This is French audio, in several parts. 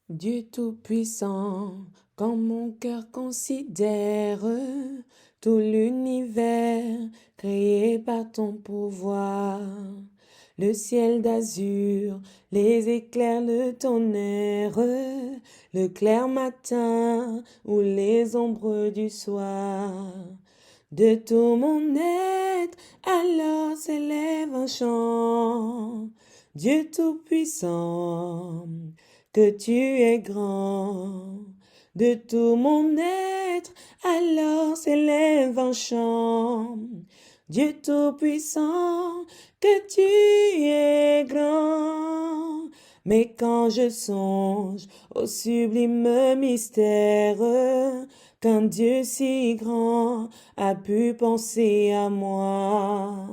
Dieu Tout-Puissant, quand mon cœur considère tout l'univers créé par ton pouvoir, le ciel d'azur, les éclairs, le tonnerre, le clair matin ou les ombres du soir. De tout mon être, alors s'élève un chant. Dieu Tout-Puissant, que tu es grand. De tout mon être, alors s'élève un chant. Dieu Tout-Puissant, que tu es grand. Mais quand je songe au sublime mystère qu'un Dieu si grand a pu penser à moi,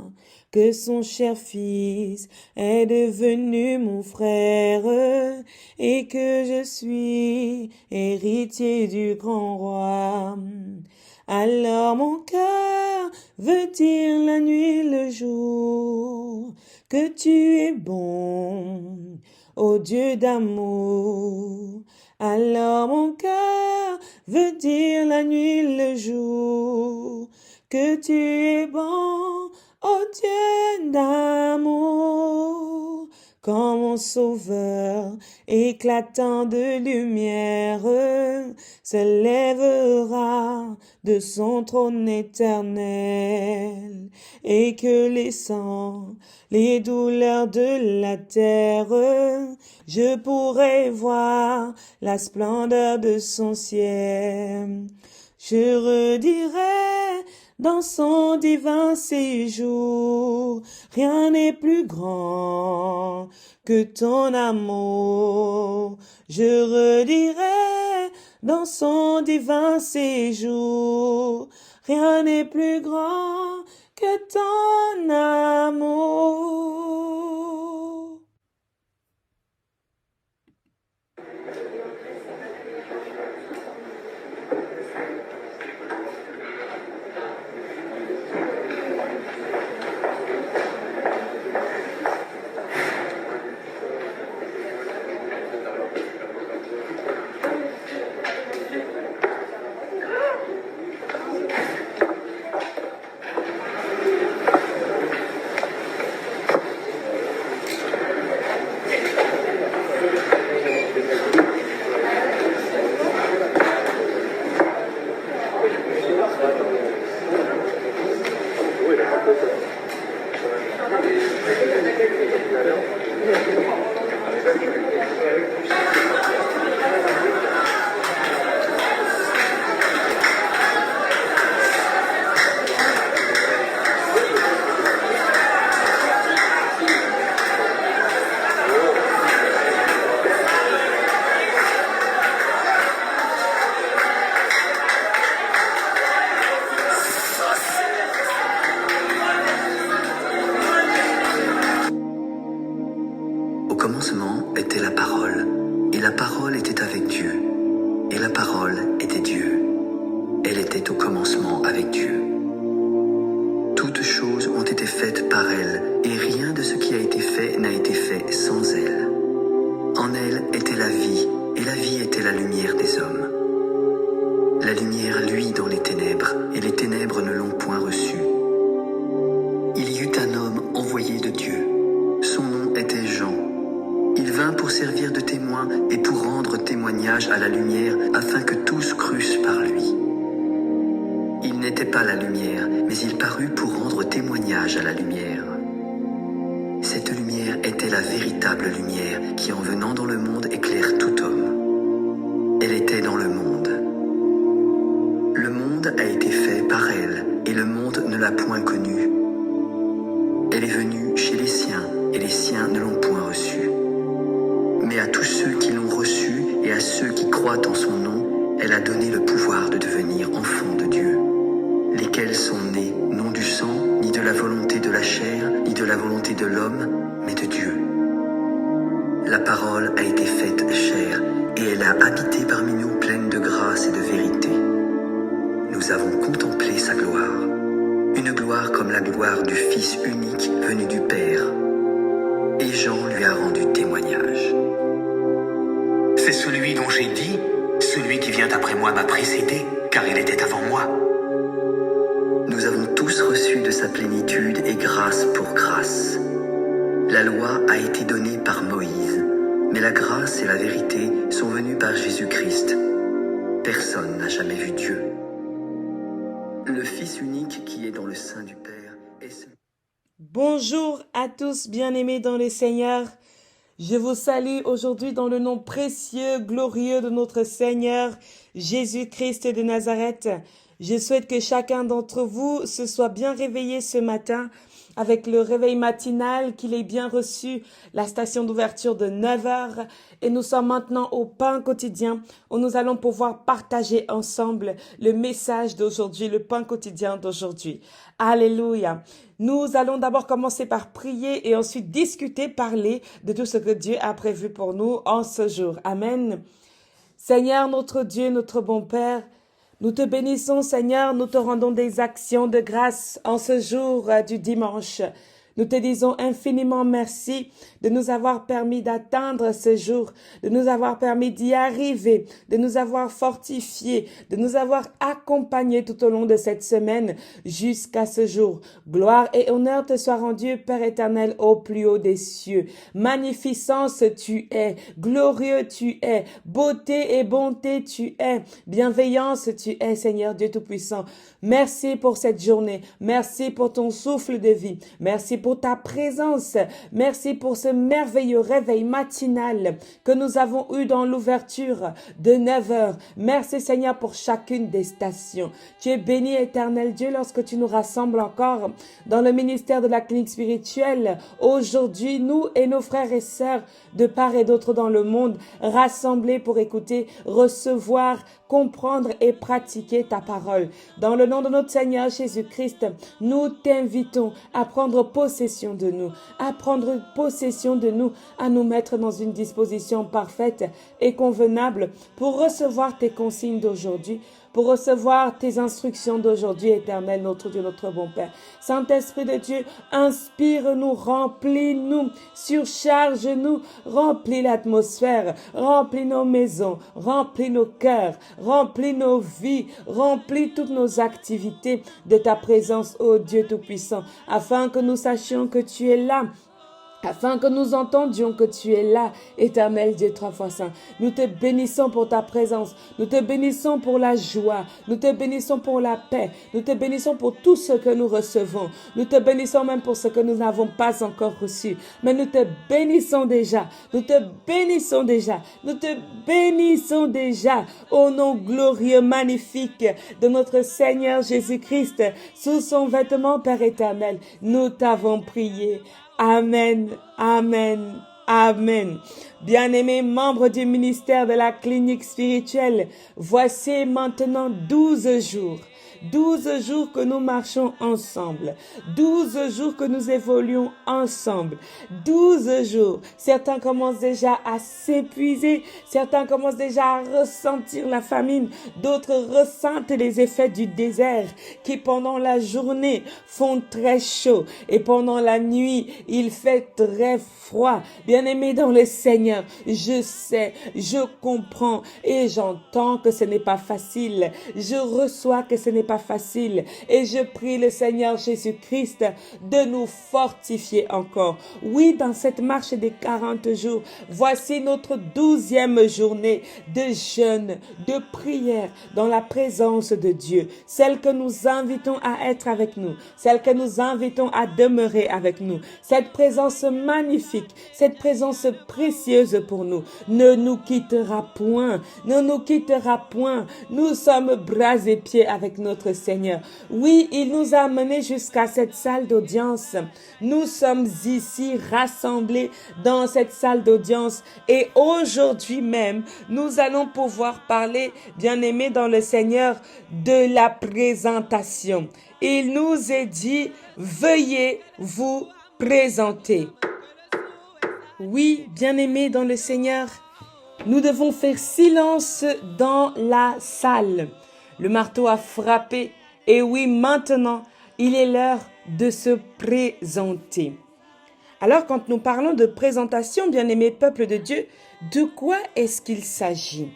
que son cher fils est devenu mon frère et que je suis héritier du grand roi. Alors mon cœur veut dire la nuit, le jour, que tu es bon, ô Dieu d'amour. Alors mon cœur veut dire la nuit, le jour, que tu es bon, ô Dieu d'amour. Quand mon sauveur, éclatant de lumière, se lèvera de son trône éternel, et que laissant les douleurs de la terre, je pourrai voir la splendeur de son ciel. Je redirai dans son divin séjour, rien n'est plus grand que ton amour. Je redirai dans son divin séjour, rien n'est plus grand que ton amour. Au commencement était la parole, et la parole était avec Dieu, et la parole était Dieu. Elle était au commencement avec Dieu. Toutes choses ont été faites par elle, et rien de ce qui a été fait n'a été fait sans elle. En elle était la vie, et la vie était la lumière des hommes. La lumière luit dans les ténèbres, et les ténèbres ne l'ont point reçue. Il y eut un homme envoyé de Dieu. Son nom était Jean. Il vint pour servir de témoin et pour rendre témoignage à la lumière, afin que tous crussent par lui. Il n'était pas la lumière, mais il parut pour rendre témoignage à la lumière. Cette lumière était la véritable lumière qui, en venant dans le monde, éclaire tout homme. Elle était dans le monde. Le monde a été fait par elle, et le monde ne l'a point connue. Elle est venue chez les siens, et les siens ne l'ont point reçue. Mais à tous ceux qui l'ont reçue, et à ceux qui croient en son nom, elle a donné le pouvoir de devenir enfants de Dieu, lesquels sont nés non du sang, ni de la volonté de la chair, ni de la volonté de l'homme, mais de Dieu. La parole a été faite chair, et elle a habité parmi nous pleine de grâce et de vérité. Nous avons contemplé sa gloire, une gloire comme la gloire du Fils unique venu du Père. Et Jean lui a rendu témoignage. C'est celui dont j'ai dit, celui qui vient après moi m'a précédé, car il était avant moi. Nous avons tous reçu de sa plénitude et grâce pour grâce. La loi a été donnée par Moïse, mais la grâce et la vérité sont venues par Jésus-Christ. Personne n'a jamais vu Dieu. Le Fils unique qui est dans le sein du Père est celui... Bonjour à tous bien-aimés dans le Seigneur. Je vous salue aujourd'hui dans le nom précieux, glorieux de notre Seigneur, Jésus-Christ de Nazareth. Je souhaite que chacun d'entre vous se soit bien réveillé ce matin avec le réveil matinal, qu'il ait bien reçu la station d'ouverture de 9 heures. Et nous sommes maintenant au pain quotidien où nous allons pouvoir partager ensemble le message d'aujourd'hui, le pain quotidien d'aujourd'hui. Alléluia. Nous allons d'abord commencer par prier et ensuite discuter, parler de tout ce que Dieu a prévu pour nous en ce jour. Amen. Seigneur, notre Dieu, notre bon Père, nous te bénissons, Seigneur, nous te rendons des actions de grâce en ce jour du dimanche. Nous te disons infiniment merci de nous avoir permis d'atteindre ce jour, de nous avoir permis d'y arriver, de nous avoir fortifiés, de nous avoir accompagnés tout au long de cette semaine jusqu'à ce jour. Gloire et honneur te soient rendus, Père éternel, au plus haut des cieux. Magnificence tu es, glorieux tu es, beauté et bonté tu es, bienveillance tu es, Seigneur Dieu Tout-Puissant. Merci pour cette journée, merci pour ton souffle de vie, merci pour ta présence. Merci pour ce merveilleux réveil matinal que nous avons eu dans l'ouverture de 9 heures. Merci Seigneur pour chacune des stations. Tu es béni éternel Dieu lorsque tu nous rassembles encore dans le ministère de la clinique spirituelle. Aujourd'hui, nous et nos frères et sœurs de part et d'autre dans le monde, rassemblés pour écouter, recevoir, comprendre et pratiquer ta parole. Dans le nom de notre Seigneur Jésus-Christ, nous t'invitons à prendre possession de nous, à prendre possession de nous, à nous mettre dans une disposition parfaite et convenable pour recevoir tes consignes d'aujourd'hui, pour recevoir tes instructions d'aujourd'hui, éternel, notre Dieu, notre bon Père. Saint-Esprit de Dieu, inspire-nous, remplis-nous, surcharge-nous, remplis l'atmosphère, remplis nos maisons, remplis nos cœurs, remplis nos vies, remplis toutes nos activités de ta présence, ô Dieu Tout-Puissant, afin que nous sachions que tu es là, afin que nous entendions que tu es là, éternel Dieu trois fois saint. Nous te bénissons pour ta présence, nous te bénissons pour la joie, nous te bénissons pour la paix, nous te bénissons pour tout ce que nous recevons, nous te bénissons même pour ce que nous n'avons pas encore reçu, mais nous te bénissons déjà, nous te bénissons déjà, nous te bénissons déjà, au nom glorieux, magnifique de notre Seigneur Jésus-Christ, sous son vêtement, Père éternel, nous t'avons prié. Amen, amen, amen. Bien-aimés membres du ministère de la clinique spirituelle, voici maintenant 12 jours. 12 jours que nous marchons ensemble, 12 jours que nous évoluons ensemble, 12 jours. Certains commencent déjà à s'épuiser, certains commencent déjà à ressentir la famine, d'autres ressentent les effets du désert qui pendant la journée font très chaud et pendant la nuit il fait très froid. Bien-aimés dans le Seigneur, je sais, je comprends et j'entends que ce n'est pas facile, je reçois que ce n'est pas facile et je prie le Seigneur Jésus-Christ de nous fortifier encore. Oui, dans cette marche des 40 jours, voici notre 12e journée de jeûne, de prière dans la présence de Dieu, celle que nous invitons à être avec nous, celle que nous invitons à demeurer avec nous, cette présence magnifique, cette présence précieuse pour nous, ne nous quittera point, ne nous quittera point. Nous sommes bras et pieds avec notre Seigneur. Oui, il nous a amenés jusqu'à cette salle d'audience. Nous sommes ici rassemblés dans cette salle d'audience et aujourd'hui même, nous allons pouvoir parler, bien-aimés dans le Seigneur, de la présentation. Il nous est dit, veuillez vous présenter. Oui, bien-aimés dans le Seigneur, nous devons faire silence dans la salle. Le marteau a frappé et oui, maintenant, il est l'heure de se présenter. Alors, quand nous parlons de présentation, bien-aimé peuple de Dieu, de quoi est-ce qu'il s'agit?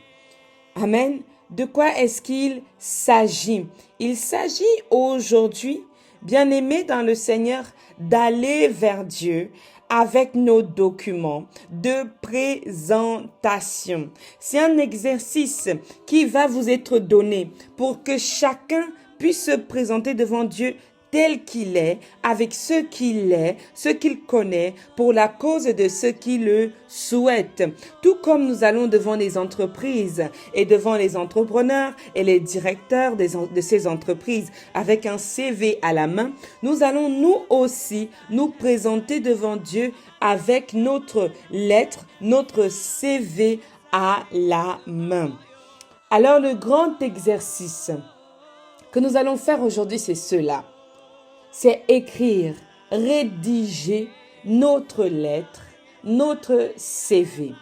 Amen. De quoi est-ce qu'il s'agit? Il s'agit aujourd'hui, bien-aimé dans le Seigneur, d'aller vers Dieu avec nos documents de présentation. C'est un exercice qui va vous être donné pour que chacun puisse se présenter devant Dieu tel qu'il est, avec ce qu'il est, ce qu'il connaît, pour la cause de ceux qui le souhaitent. Tout comme nous allons devant les entreprises et devant les entrepreneurs et les directeurs de ces entreprises avec un CV à la main, nous allons nous aussi nous présenter devant Dieu avec notre lettre, notre CV à la main. Alors le grand exercice que nous allons faire aujourd'hui, c'est cela. C'est écrire, rédiger notre lettre, notre CV.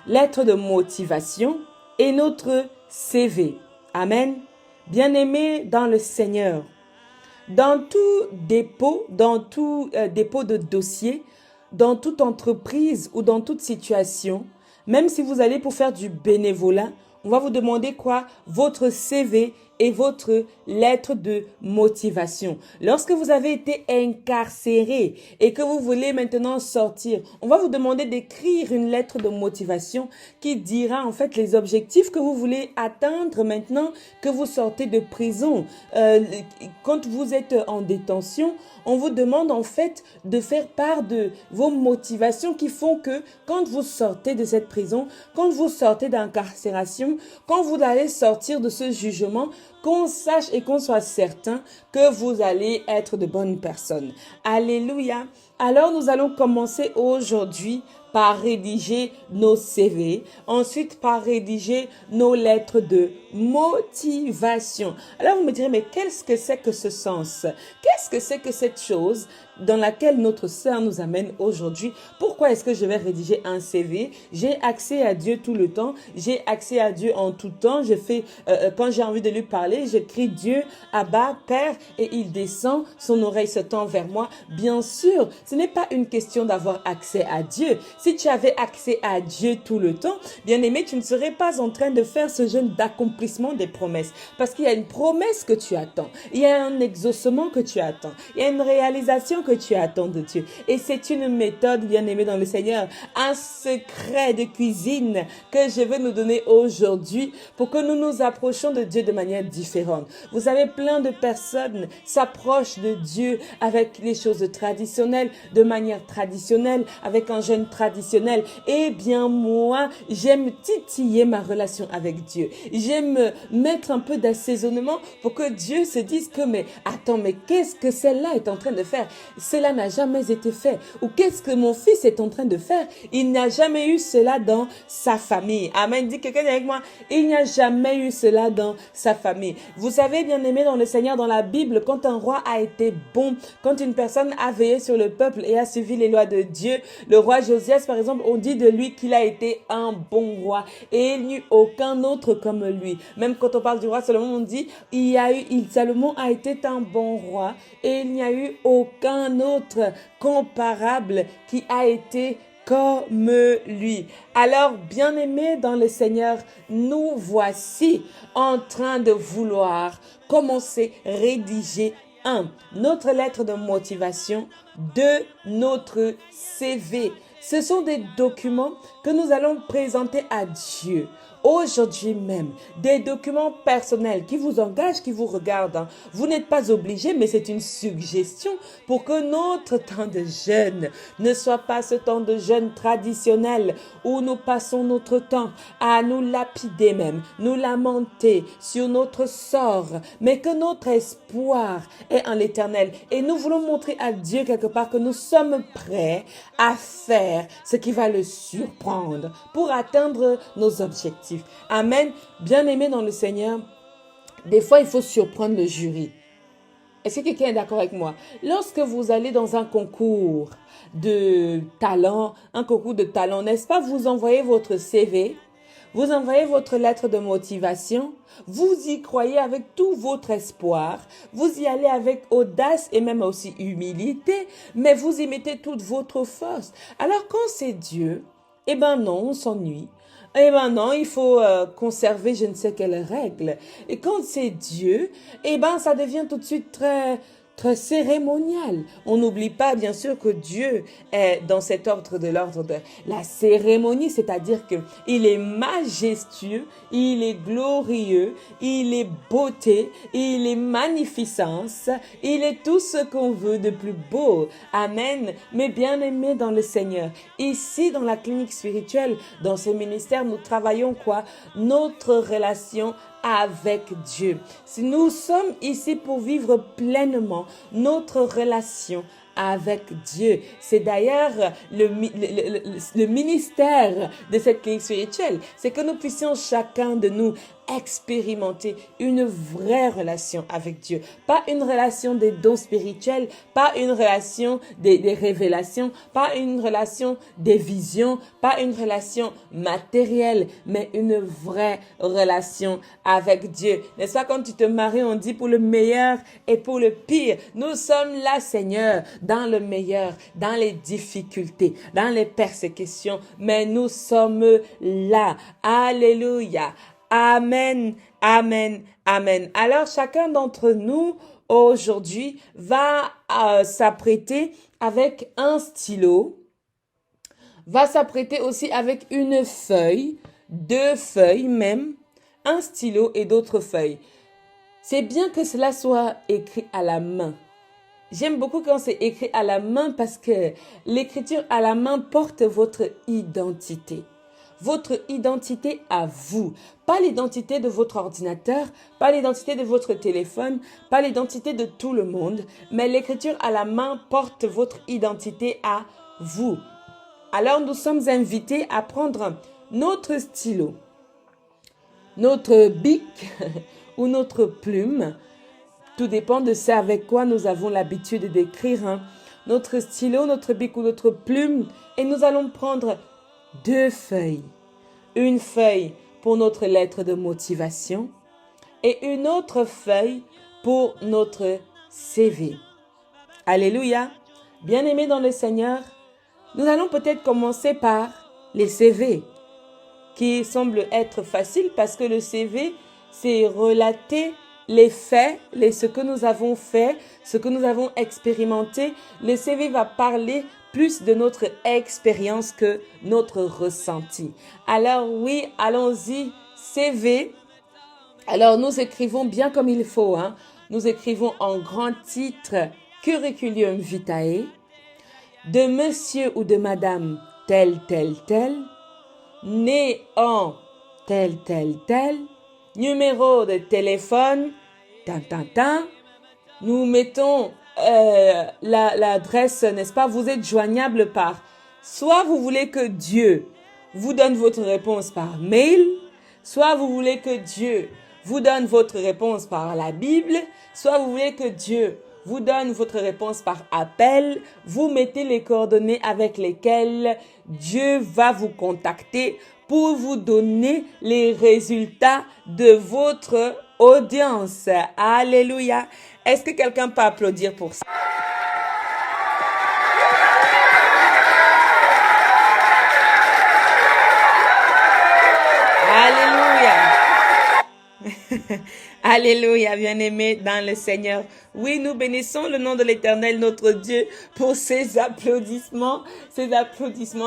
Lettre de motivation et notre CV. Amen. Bien-aimés dans le Seigneur, dans tout dépôt de dossier, dans toute entreprise ou dans toute situation, même si vous allez pour faire du bénévolat, on va vous demander quoi? Votre CV et votre lettre de motivation. Lorsque vous avez été incarcéré et que vous voulez maintenant sortir, on va vous demander d'écrire une lettre de motivation qui dira en fait les objectifs que vous voulez atteindre maintenant que vous sortez de prison. Quand vous êtes en détention, on vous demande en fait de faire part de vos motivations qui font que quand vous sortez de cette prison, quand vous sortez d'incarcération, quand vous allez sortir de ce jugement, qu'on sache et qu'on soit certain que vous allez être de bonnes personnes. Alléluia. Alors nous allons commencer aujourd'hui par rédiger nos CV, ensuite par rédiger nos lettres de motivation. Alors vous me direz, mais qu'est-ce que c'est que ce sens? Qu'est-ce que c'est que cette chose dans laquelle notre sœur nous amène aujourd'hui? Pourquoi est-ce que je vais rédiger un CV? J'ai accès à Dieu tout le temps, j'ai accès à Dieu en tout temps. Je fais, quand j'ai envie de lui parler, je crie Dieu, Abba, Père, et il descend, son oreille se tend vers moi. Bien sûr, ce n'est pas une question d'avoir accès à Dieu. Si tu avais accès à Dieu tout le temps, bien aimé, tu ne serais pas en train de faire ce jeûne d'accomplissement des promesses. Parce qu'il y a une promesse que tu attends. Il y a un exaucement que tu attends. Il y a une réalisation que tu attends de Dieu. Et c'est une méthode, bien aimé dans le Seigneur, un secret de cuisine que je veux nous donner aujourd'hui pour que nous nous approchions de Dieu de manière différente. Vous savez, plein de personnes s'approchent de Dieu avec les choses traditionnelles, de manière traditionnelle, avec un jeûne traditionnel. Eh bien, moi, j'aime titiller ma relation avec Dieu. J'aime mettre un peu d'assaisonnement pour que Dieu se dise que, mais attends, mais qu'est-ce que celle-là est en train de faire? Cela n'a jamais été fait. Ou qu'est-ce que mon fils est en train de faire? Il n'a jamais eu cela dans sa famille. Amen. Dit quelqu'un avec moi. Il n'y a jamais eu cela dans sa famille. Vous savez, bien aimé dans le Seigneur, dans la Bible, quand un roi a été bon, quand une personne a veillé sur le peuple et a suivi les lois de Dieu, le roi Josias, par exemple, on dit de lui qu'il a été un bon roi et il n'y eut aucun autre comme lui. Même quand on parle du roi Salomon, on dit Salomon a été un bon roi et il n'y a eu aucun autre comparable qui a été comme lui. Alors, bien-aimés dans le Seigneur, nous voici en train de vouloir commencer à rédiger notre lettre de motivation, 2, notre CV. Ce sont des documents que nous allons présenter à Dieu aujourd'hui même. Des documents personnels qui vous engagent, qui vous regardent. Vous n'êtes pas obligés, mais c'est une suggestion pour que notre temps de jeûne ne soit pas ce temps de jeûne traditionnel où nous passons notre temps à nous lapider même, nous lamenter sur notre sort, mais que notre espoir est en l'Éternel. Et nous voulons montrer à Dieu quelque part que nous sommes prêts à faire ce qui va le surprendre pour atteindre nos objectifs. Amen. Bien-aimés dans le Seigneur, des fois, il faut surprendre le jury. Est-ce que quelqu'un est d'accord avec moi? Lorsque vous allez dans un concours de talent, n'est-ce pas? Vous envoyez votre CV, Vous envoyez votre lettre de motivation, vous y croyez avec tout votre espoir, vous y allez avec audace et même aussi humilité, mais vous y mettez toute votre force. Alors quand c'est Dieu, eh ben non, on s'ennuie. Eh ben non, il faut conserver je ne sais quelle règle. Et quand c'est Dieu, eh ben ça devient tout de suite très cérémonial. On n'oublie pas bien sûr que Dieu est dans cet ordre de l'ordre de la cérémonie, c'est-à-dire que il est majestueux, il est glorieux, il est beauté, il est magnificence, il est tout ce qu'on veut de plus beau. Amen. Mes bien-aimés dans le Seigneur, ici dans la clinique spirituelle, dans ce ministère, nous travaillons quoi? Notre relation avec Dieu. Si nous sommes ici pour vivre pleinement notre relation avec Dieu. C'est d'ailleurs le ministère de cette clinique spirituelle. C'est que nous puissions chacun de nous expérimenter une vraie relation avec Dieu. Pas une relation des dons spirituels, pas une relation des révélations, pas une relation des visions, pas une relation matérielle, mais une vraie relation avec Dieu. N'est-ce pas, quand tu te maries, on dit pour le meilleur et pour le pire. Nous sommes là, Seigneur, dans le meilleur, dans les difficultés, dans les persécutions, mais nous sommes là. Alléluia. Amen, amen, amen. Alors, chacun d'entre nous, aujourd'hui, va s'apprêter avec un stylo, va s'apprêter aussi avec une feuille, 2 feuilles même, un stylo et d'autres feuilles. C'est bien que cela soit écrit à la main. J'aime beaucoup quand c'est écrit à la main parce que l'écriture à la main porte votre identité. Votre identité à vous, pas l'identité de votre ordinateur, pas l'identité de votre téléphone, pas l'identité de tout le monde, mais l'écriture à la main porte votre identité à vous. Alors nous sommes invités à prendre notre stylo, notre bic ou notre plume, tout dépend de ce avec quoi nous avons l'habitude d'écrire, notre stylo, notre bic ou notre plume, et nous allons prendre 2 feuilles. Une feuille pour notre lettre de motivation et une autre feuille pour notre CV. Alléluia. Bien-aimés dans le Seigneur, nous allons peut-être commencer par les CV, qui semblent être faciles parce que le CV, c'est relater les faits, ce que nous avons fait, ce que nous avons expérimenté. Le CV va parler plus de notre expérience que notre ressenti. Alors oui, allons-y, CV. Alors nous écrivons bien comme il faut. Nous écrivons en grand titre Curriculum Vitae, de monsieur ou de madame tel, né en tel, numéro de téléphone, Nous mettons l'adresse, n'est-ce pas? Vous êtes joignable par, soit vous voulez que Dieu vous donne votre réponse par mail, soit vous voulez que Dieu vous donne votre réponse par la Bible, soit vous voulez que Dieu vous donne votre réponse par appel. Vous mettez les coordonnées avec lesquelles Dieu va vous contacter pour vous donner les résultats de votre audience. Alléluia. Est-ce que quelqu'un peut applaudir pour ça? Alléluia. Alléluia, bien-aimés dans le Seigneur. Oui, nous bénissons le nom de l'Éternel, notre Dieu, pour ces applaudissements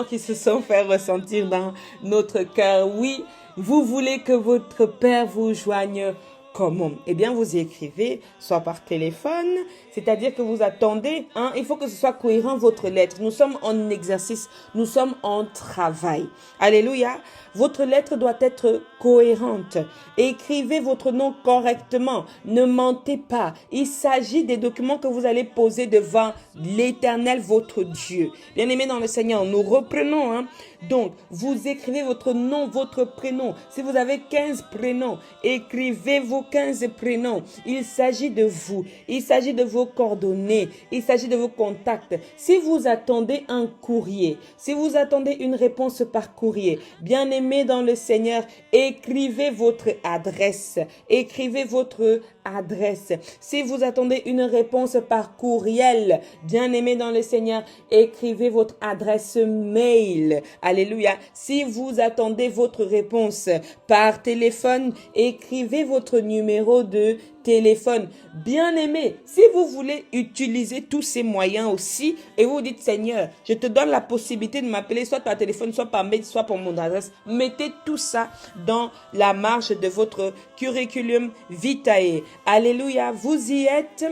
qui se sont fait ressentir dans notre cœur. Oui, vous voulez que votre Père vous joigne comment? Eh bien, vous y écrivez, soit par téléphone, c'est-à-dire que vous attendez. Il faut que ce soit cohérent, votre lettre. Nous sommes en exercice, nous sommes en travail. Alléluia. Votre lettre doit être cohérente. Écrivez votre nom correctement. Ne mentez pas. Il s'agit des documents que vous allez poser devant l'Éternel, votre Dieu. Bien-aimés dans le Seigneur, nous reprenons. Donc, vous écrivez votre nom, votre prénom. Si vous avez 15 prénoms, écrivez vos 15 prénoms. Il s'agit de vous. Il s'agit de vos coordonnées. Il s'agit de vos contacts. Si vous attendez un courrier, si vous attendez une réponse par courrier, bien-aimé dans le Seigneur, écrivez votre adresse. Écrivez votre adresse. Si vous attendez une réponse par courriel, bien-aimé dans le Seigneur, écrivez votre adresse mail. Alléluia. Si vous attendez votre réponse par téléphone, écrivez votre numéro de téléphone. Bien-aimé, si vous voulez utiliser tous ces moyens aussi et vous dites, Seigneur, je te donne la possibilité de m'appeler soit par téléphone, soit par mail, soit par mon adresse, mettez tout ça dans la marge de votre curriculum vitae. Alléluia, vous y êtes,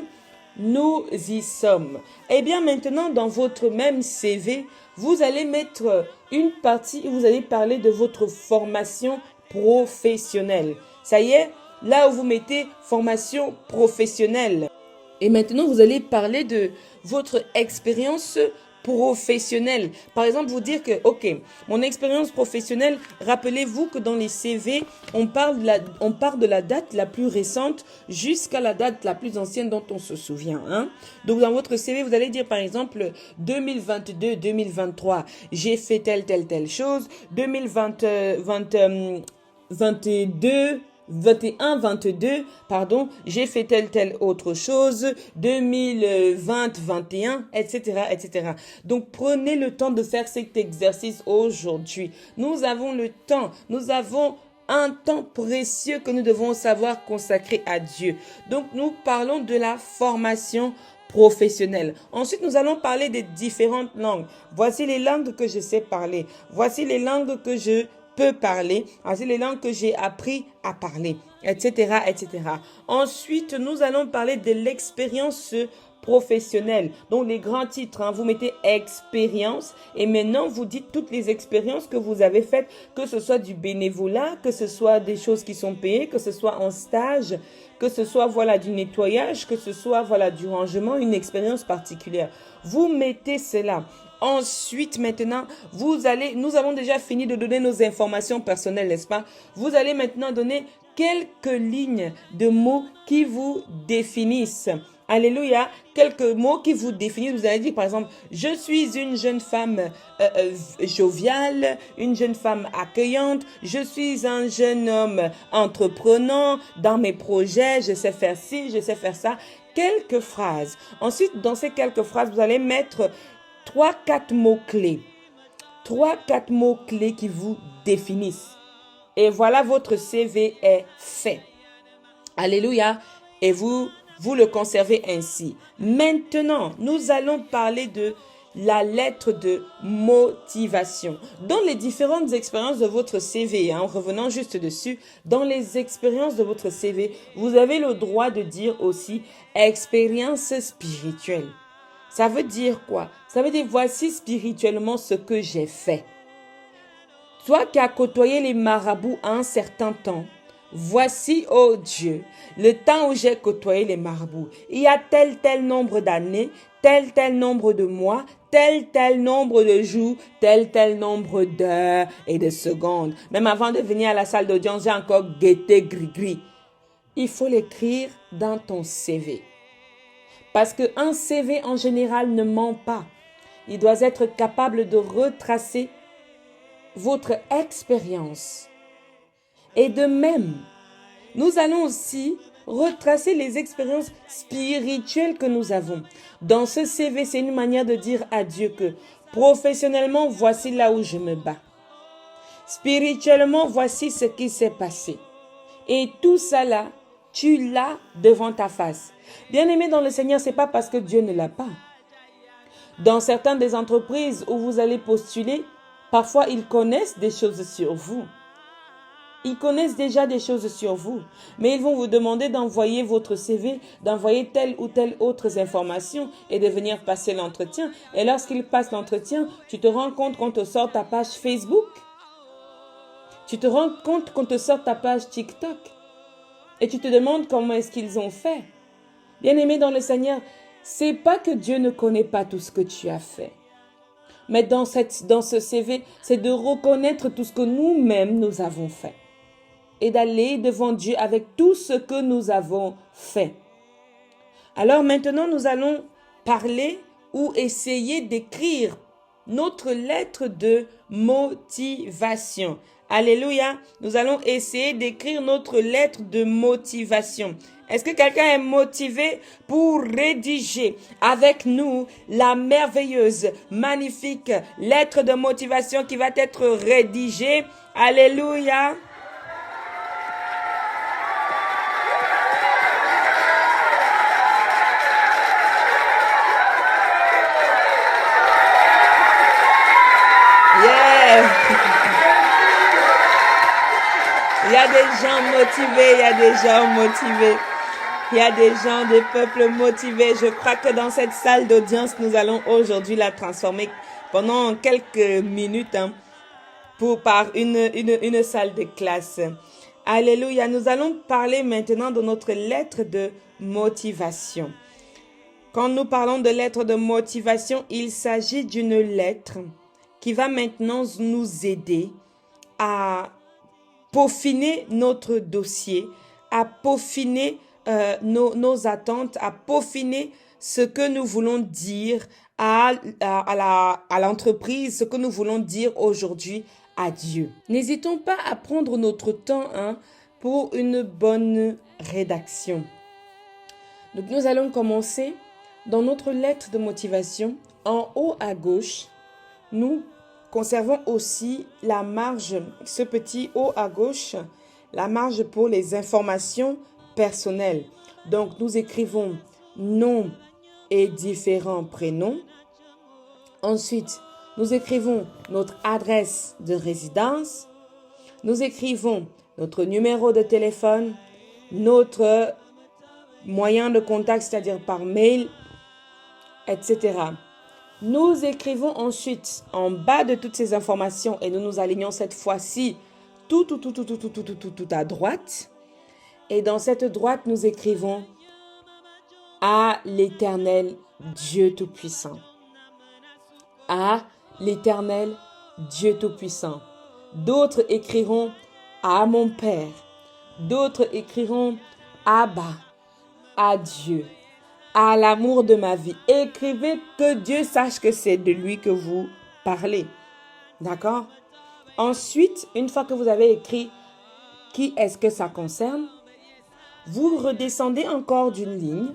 nous y sommes. Et bien maintenant, dans votre même CV, vous allez mettre une partie où vous allez parler de votre formation professionnelle. Ça y est, là où vous mettez formation professionnelle. Et maintenant, vous allez parler de votre expérience professionnelle. Par exemple, vous dire que, ok, mon expérience professionnelle, rappelez-vous que dans les CV, on part de la date la plus récente jusqu'à la date la plus ancienne dont on se souvient. Hein? Donc, dans votre CV, vous allez dire, par exemple, 2022-2023, j'ai fait telle chose. 21-22, pardon, j'ai fait telle autre chose, 2020-21, etc., etc. Donc, prenez le temps de faire cet exercice aujourd'hui. Nous avons le temps, nous avons un temps précieux que nous devons savoir consacrer à Dieu. Donc, nous parlons de la formation professionnelle. Ensuite, nous allons parler des différentes langues. Voici les langues que je sais parler. Voici les langues que je peux parler, c'est les langues que j'ai appris à parler, etc., etc. Ensuite, nous allons parler de l'expérience professionnelle. Donc, les grands titres, vous mettez expérience et maintenant, vous dites toutes les expériences que vous avez faites, que ce soit du bénévolat, que ce soit des choses qui sont payées, que ce soit en stage, que ce soit du nettoyage, que ce soit du rangement, une expérience particulière. Vous mettez cela. Ensuite, maintenant, nous avons déjà fini de donner nos informations personnelles, n'est-ce pas? Vous allez maintenant donner quelques lignes de mots qui vous définissent. Alléluia, quelques mots qui vous définissent. Vous allez dire, par exemple, je suis une jeune femme joviale, une jeune femme accueillante, je suis un jeune homme entreprenant, dans mes projets, je sais faire ci, je sais faire ça. Quelques phrases. Ensuite, dans ces quelques phrases, vous allez mettre 3-4 mots-clés. 3-4 mots-clés qui vous définissent. Et voilà, votre CV est fait. Alléluia. Et vous le conservez ainsi. Maintenant, nous allons parler de la lettre de motivation. Dans les différentes expériences de votre CV, en revenant juste dessus, dans les expériences de votre CV, vous avez le droit de dire aussi expérience spirituelle. Ça veut dire quoi? Ça veut dire voici spirituellement ce que j'ai fait. Toi qui as côtoyé les marabouts à un certain temps, voici, oh Dieu, le temps où j'ai côtoyé les marabouts. Il y a tel nombre d'années, tel nombre de mois, tel nombre de jours, tel nombre d'heures et de secondes. Même avant de venir à la salle d'audience, j'ai encore guetté gris-gris. Il faut l'écrire dans ton CV. Parce qu'un CV en général ne ment pas. Il doit être capable de retracer votre expérience. Et de même, nous allons aussi retracer les expériences spirituelles que nous avons. Dans ce CV, c'est une manière de dire à Dieu que professionnellement, voici là où je me bats. Spirituellement, voici ce qui s'est passé. Et tout ça là, tu l'as devant ta face. Bien-aimé dans le Seigneur, c'est pas parce que Dieu ne l'a pas. Dans certaines des entreprises où vous allez postuler, parfois ils connaissent des choses sur vous. Ils connaissent déjà des choses sur vous, mais ils vont vous demander d'envoyer votre CV, d'envoyer telle ou telle autre information et de venir passer l'entretien. Et lorsqu'ils passent l'entretien, tu te rends compte qu'on te sort ta page Facebook. Tu te rends compte qu'on te sort ta page TikTok. Et tu te demandes comment est-ce qu'ils ont fait. Bien-aimé dans le Seigneur, c'est pas que Dieu ne connaît pas tout ce que tu as fait. mettre dans ce CV, c'est de reconnaître tout ce que nous-mêmes nous avons fait et d'aller devant Dieu avec tout ce que nous avons fait. Alors maintenant, nous allons parler ou essayer d'écrire notre lettre de motivation. Alléluia. Nous allons essayer d'écrire notre lettre de motivation. Est-ce que quelqu'un est motivé pour rédiger avec nous la merveilleuse, magnifique lettre de motivation qui va être rédigée? Alléluia. Il y a des gens motivés, il y a des gens motivés. Il y a des gens, des peuples motivés. Je crois que dans cette salle d'audience, nous allons aujourd'hui la transformer pendant quelques minutes par une salle de classe. Alléluia. Nous allons parler maintenant de notre lettre de motivation. Quand nous parlons de lettre de motivation, il s'agit d'une lettre qui va maintenant nous aider à peaufiner notre dossier, à peaufiner nos attentes, à peaufiner ce que nous voulons dire à l'entreprise, ce que nous voulons dire aujourd'hui à Dieu. N'hésitons pas à prendre notre temps pour une bonne rédaction. Donc nous allons commencer dans notre lettre de motivation. En haut à gauche, nous conservons aussi la marge, ce petit haut à gauche, la marge pour les informations personnelles. Donc, nous écrivons nom et différents prénoms. Ensuite, nous écrivons notre adresse de résidence. Nous écrivons notre numéro de téléphone, notre moyen de contact, c'est-à-dire par mail, etc. Nous écrivons ensuite en bas de toutes ces informations et nous nous alignons cette fois-ci tout à droite. Et dans cette droite, nous écrivons à l'Éternel Dieu Tout-Puissant. À l'Éternel Dieu Tout-Puissant. D'autres écriront à mon Père. D'autres écriront Abba, à Dieu, à l'amour de ma vie. Écrivez que Dieu sache que c'est de lui que vous parlez. D'accord? Ensuite, une fois que vous avez écrit qui est-ce que ça concerne, vous redescendez encore d'une ligne,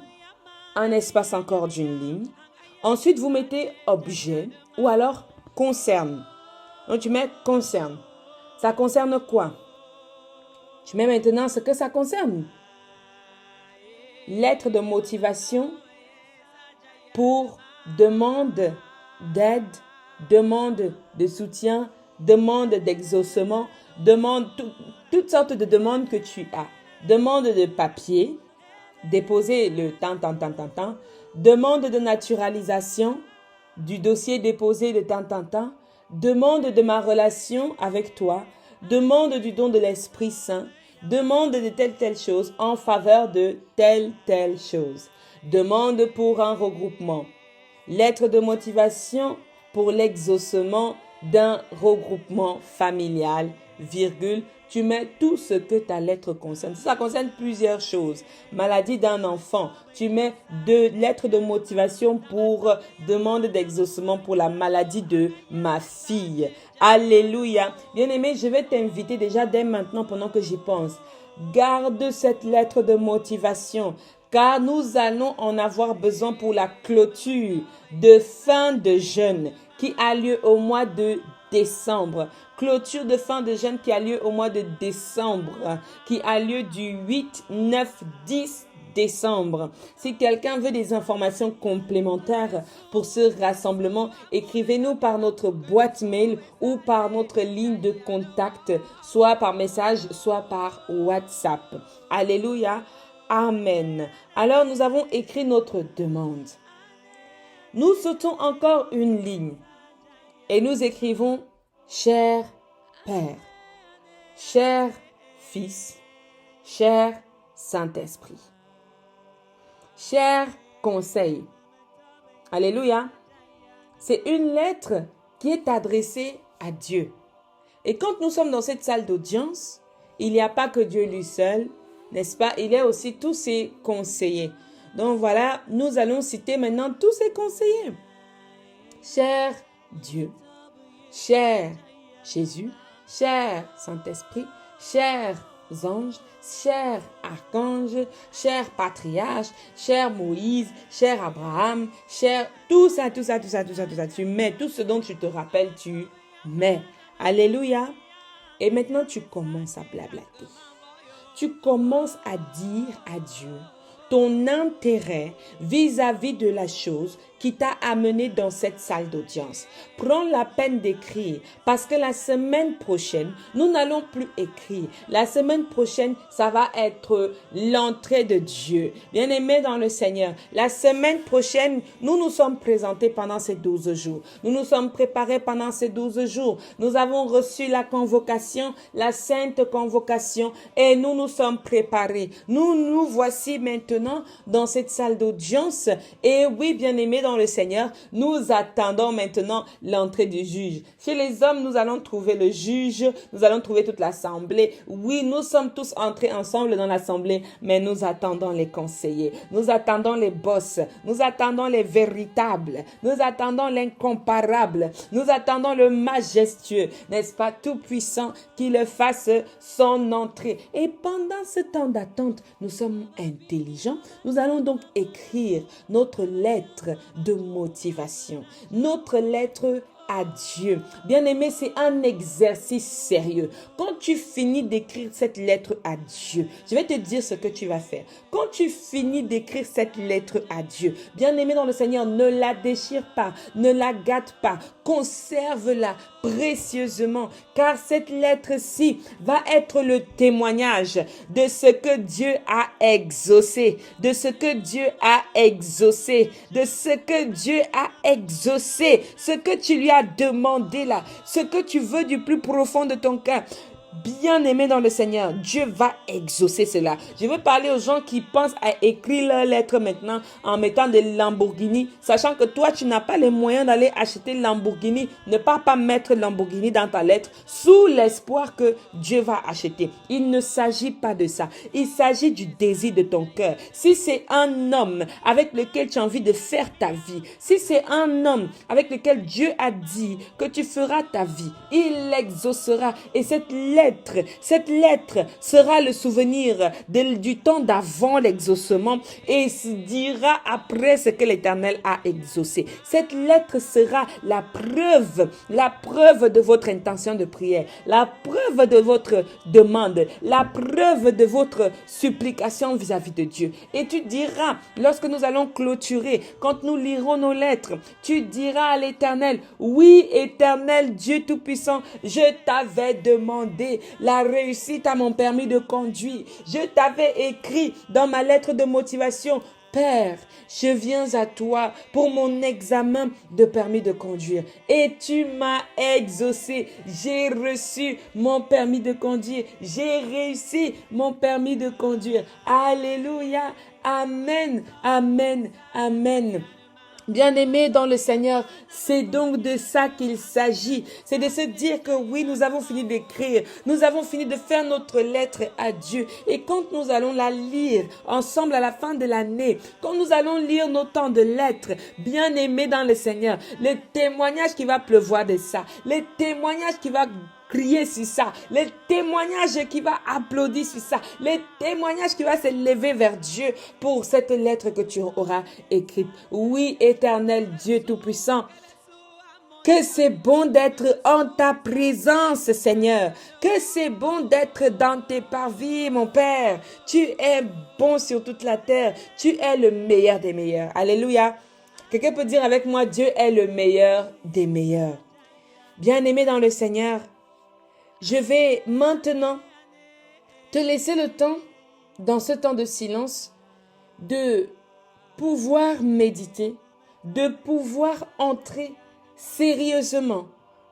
un espace encore d'une ligne. Ensuite, vous mettez objet ou alors concerne. Donc, tu mets concerne. Ça concerne quoi? Tu mets maintenant ce que ça concerne. Lettre de motivation pour demande d'aide, demande de soutien, demande d'exaucement, demande toutes sortes de demandes que tu as. Demande de papier, déposer le temps, demande de naturalisation du dossier déposé de temps, demande de ma relation avec toi, demande du don de l'Esprit Saint, demande de telle chose en faveur de telle chose. Demande pour un regroupement. Lettre de motivation pour l'exaucement d'un regroupement familial, virgule. Tu mets tout ce que ta lettre concerne. Ça concerne plusieurs choses. Maladie d'un enfant. Tu mets 2 lettres de motivation pour demande d'exaucement pour la maladie de ma fille. Alléluia. Bien-aimé, je vais t'inviter déjà dès maintenant pendant que j'y pense. Garde cette lettre de motivation car nous allons en avoir besoin pour la clôture de fin de jeûne qui a lieu au mois de décembre. Clôture de fin de jeûne qui a lieu au mois de décembre, qui a lieu du 8, 9, 10 décembre. Si quelqu'un veut des informations complémentaires pour ce rassemblement, écrivez-nous par notre boîte mail ou par notre ligne de contact, soit par message, soit par WhatsApp. Alléluia. Amen. Alors, nous avons écrit notre demande. Nous sautons encore une ligne et nous écrivons « Cher Père, cher Fils, cher Saint-Esprit, cher Conseil. » Alléluia. C'est une lettre qui est adressée à Dieu. Et quand nous sommes dans cette salle d'audience, il n'y a pas que Dieu lui seul, n'est-ce pas? Il y a aussi tous ses conseillers. Donc voilà, nous allons citer maintenant tous ses conseillers. Cher Dieu, cher Jésus, cher Saint-Esprit, chers anges, chers archanges, chers patriarches, cher Moïse, cher Abraham, cher tout ça. Tu mets tout ce dont tu te rappelles, tu mets. Alléluia. Et maintenant, tu commences à blablater. Tu commences à dire à Dieu ton intérêt vis-à-vis de la chose qui t'a amené dans cette salle d'audience. Prends la peine d'écrire parce que la semaine prochaine, nous n'allons plus écrire. La semaine prochaine, ça va être l'entrée de Dieu. Bien-aimés dans le Seigneur, la semaine prochaine, nous nous sommes présentés pendant ces 12 jours. Nous nous sommes préparés pendant ces 12 jours. Nous avons reçu la convocation, la sainte convocation et nous nous sommes préparés. Nous voici maintenant dans cette salle d'audience et oui, bien-aimés dans le Seigneur, nous attendons maintenant l'entrée du juge. Chez les hommes, nous allons trouver le juge, nous allons trouver toute l'assemblée. Oui, nous sommes tous entrés ensemble dans l'assemblée, mais nous attendons les conseillers, nous attendons les boss, nous attendons les véritables, nous attendons l'incomparable, nous attendons le majestueux, n'est-ce pas, tout puissant, qui le fasse son entrée. Et pendant ce temps d'attente, nous sommes intelligents. Nous allons donc écrire notre lettre de motivation, notre lettre à Dieu. Bien-aimé, c'est un exercice sérieux. Quand tu finis d'écrire cette lettre à Dieu, je vais te dire ce que tu vas faire. Quand tu finis d'écrire cette lettre à Dieu, bien-aimé dans le Seigneur, ne la déchire pas, ne la gâte pas, conserve-la précieusement, car cette lettre-ci va être le témoignage de ce que Dieu a exaucé, de ce que Dieu a exaucé, de ce que Dieu a exaucé, ce que tu lui as demandé là, ce que tu veux du plus profond de ton cœur. Bien-aimé dans le Seigneur, Dieu va exaucer cela. Je veux parler aux gens qui pensent à écrire leur lettre maintenant en mettant des Lamborghini, sachant que toi, tu n'as pas les moyens d'aller acheter Lamborghini. Ne pas mettre Lamborghini dans ta lettre sous l'espoir que Dieu va acheter. Il ne s'agit pas de ça. Il s'agit du désir de ton cœur. Si c'est un homme avec lequel tu as envie de faire ta vie, si c'est un homme avec lequel Dieu a dit que tu feras ta vie, il l'exaucera. Et cette lettre sera le souvenir du temps d'avant l'exaucement et se dira après ce que l'Éternel a exaucé. Cette lettre sera la preuve de votre intention de prière, la preuve de votre demande, la preuve de votre supplication vis-à-vis de Dieu. Et tu diras, lorsque nous allons clôturer, quand nous lirons nos lettres, tu diras à l'Éternel, oui, Éternel Dieu Tout-Puissant, je t'avais demandé la réussite à mon permis de conduire. Je t'avais écrit dans ma lettre de motivation, Père, je viens à toi pour mon examen de permis de conduire et tu m'as exaucé. J'ai reçu mon permis de conduire. J'ai réussi mon permis de conduire. Alléluia. Amen. Amen. Amen. Bien-aimés dans le Seigneur, c'est donc de ça qu'il s'agit. C'est de se dire que oui, nous avons fini d'écrire. Nous avons fini de faire notre lettre à Dieu. Et quand nous allons la lire ensemble à la fin de l'année, quand nous allons lire nos temps de lettres, bien-aimés dans le Seigneur, le témoignage qui va pleuvoir de ça, le témoignage qui va crier sur ça, le témoignage qui va applaudir sur ça, le témoignage qui va s'élever vers Dieu pour cette lettre que tu auras écrite. Oui, Éternel Dieu Tout-Puissant, que c'est bon d'être en ta présence, Seigneur. Que c'est bon d'être dans tes parvis, mon Père. Tu es bon sur toute la terre. Tu es le meilleur des meilleurs. Alléluia. Quelqu'un peut dire avec moi, Dieu est le meilleur des meilleurs. Bien-aimé dans le Seigneur, je vais maintenant te laisser le temps, dans ce temps de silence, de pouvoir méditer, de pouvoir entrer sérieusement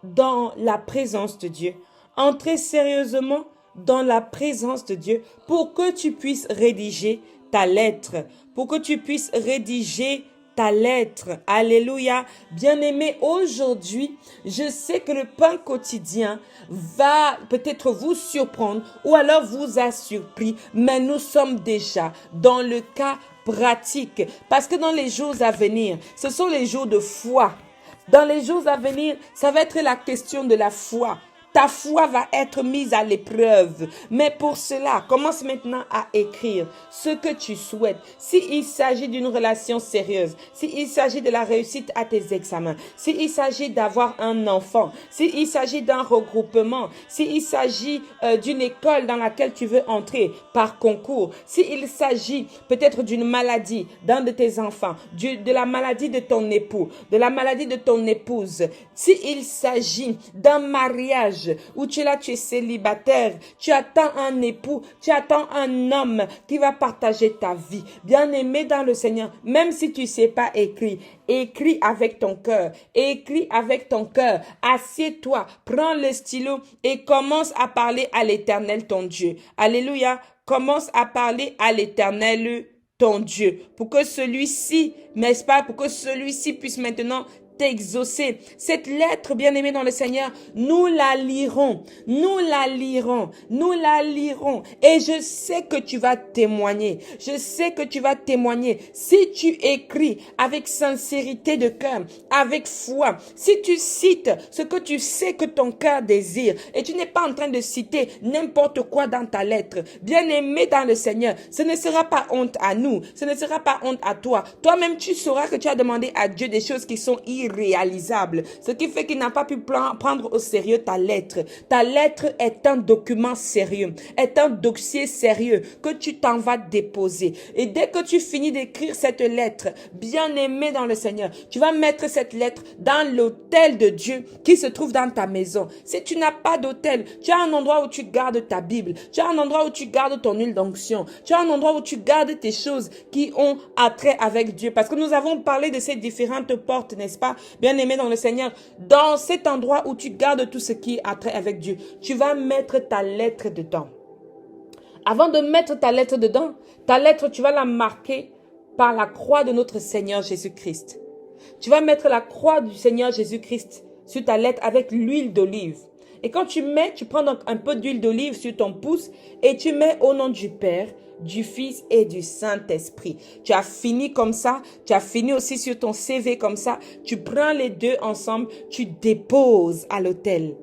dans la présence de Dieu. Entrer sérieusement dans la présence de Dieu pour que tu puisses rédiger ta lettre, pour que tu puisses rédiger ta lettre. Alléluia. Bien-aimés, aujourd'hui, je sais que le pain quotidien va peut-être vous surprendre ou alors vous a surpris, mais nous sommes déjà dans le cas pratique parce que dans les jours à venir, ce sont les jours de foi. Dans les jours à venir, ça va être la question de la foi. Ta foi va être mise à l'épreuve. Mais pour cela, commence maintenant à écrire ce que tu souhaites. S'il s'agit d'une relation sérieuse, s'il s'agit de la réussite à tes examens, s'il s'agit d'avoir un enfant, s'il s'agit d'un regroupement, s'il s'agit d'une école dans laquelle tu veux entrer par concours, s'il s'agit peut-être d'une maladie d'un de tes enfants, de la maladie de ton époux, de la maladie de ton épouse, s'il s'agit d'un mariage, où tu es là, tu es célibataire, tu attends un époux, tu attends un homme qui va partager ta vie. Bien-aimé dans le Seigneur, même si tu ne sais pas écrire, écris avec ton cœur, écris avec ton cœur, assieds-toi, prends le stylo et commence à parler à l'Éternel ton Dieu. Alléluia, commence à parler à l'Éternel ton Dieu, pour que celui-ci, n'est-ce pas, pour que celui-ci puisse maintenant t'exaucer. Cette lettre, bien-aimée dans le Seigneur, nous la lirons, nous la lirons, nous la lirons. Et je sais que tu vas témoigner. Je sais que tu vas témoigner. Si tu écris avec sincérité de cœur, avec foi, si tu cites ce que tu sais que ton cœur désire, et tu n'es pas en train de citer n'importe quoi dans ta lettre, bien-aimé dans le Seigneur, ce ne sera pas honte à nous, ce ne sera pas honte à toi. Toi-même, tu sauras que tu as demandé à Dieu des choses qui sont irréalisable. Ce qui fait qu'il n'a pas pu prendre au sérieux ta lettre. Ta lettre est un document sérieux, est un dossier sérieux que tu t'en vas déposer. Et dès que tu finis d'écrire cette lettre, bien-aimé dans le Seigneur, tu vas mettre cette lettre dans l'autel de Dieu qui se trouve dans ta maison. Si tu n'as pas d'autel, tu as un endroit où tu gardes ta Bible, tu as un endroit où tu gardes ton huile d'onction, tu as un endroit où tu gardes tes choses qui ont attrait avec Dieu. Parce que nous avons parlé de ces différentes portes, n'est-ce pas? Bien-aimé dans le Seigneur, dans cet endroit où tu gardes tout ce qui a trait avec Dieu, tu vas mettre ta lettre dedans. Avant de mettre ta lettre dedans, ta lettre, tu vas la marquer par la croix de notre Seigneur Jésus-Christ. Tu vas mettre la croix du Seigneur Jésus-Christ sur ta lettre avec l'huile d'olive. Et quand tu mets, tu prends donc un peu d'huile d'olive sur ton pouce et tu mets au nom du Père, du Fils et du Saint-Esprit. Tu as fini comme ça, tu as fini aussi sur ton CV comme ça. Tu prends les deux ensemble, tu déposes à l'autel.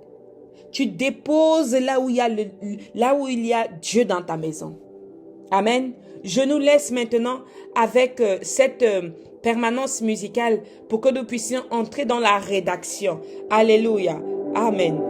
Tu déposes là où il y a Dieu dans ta maison. Amen. Je nous laisse maintenant avec cette permanence musicale pour que nous puissions entrer dans la rédaction. Alléluia. Amen.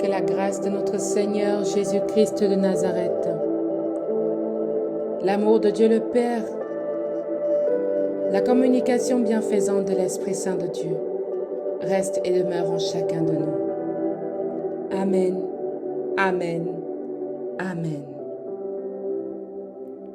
que la grâce de notre Seigneur Jésus-Christ de Nazareth, l'amour de Dieu le Père, la communication bienfaisante de l'Esprit Saint de Dieu reste et demeure en chacun de nous. Amen, Amen, Amen.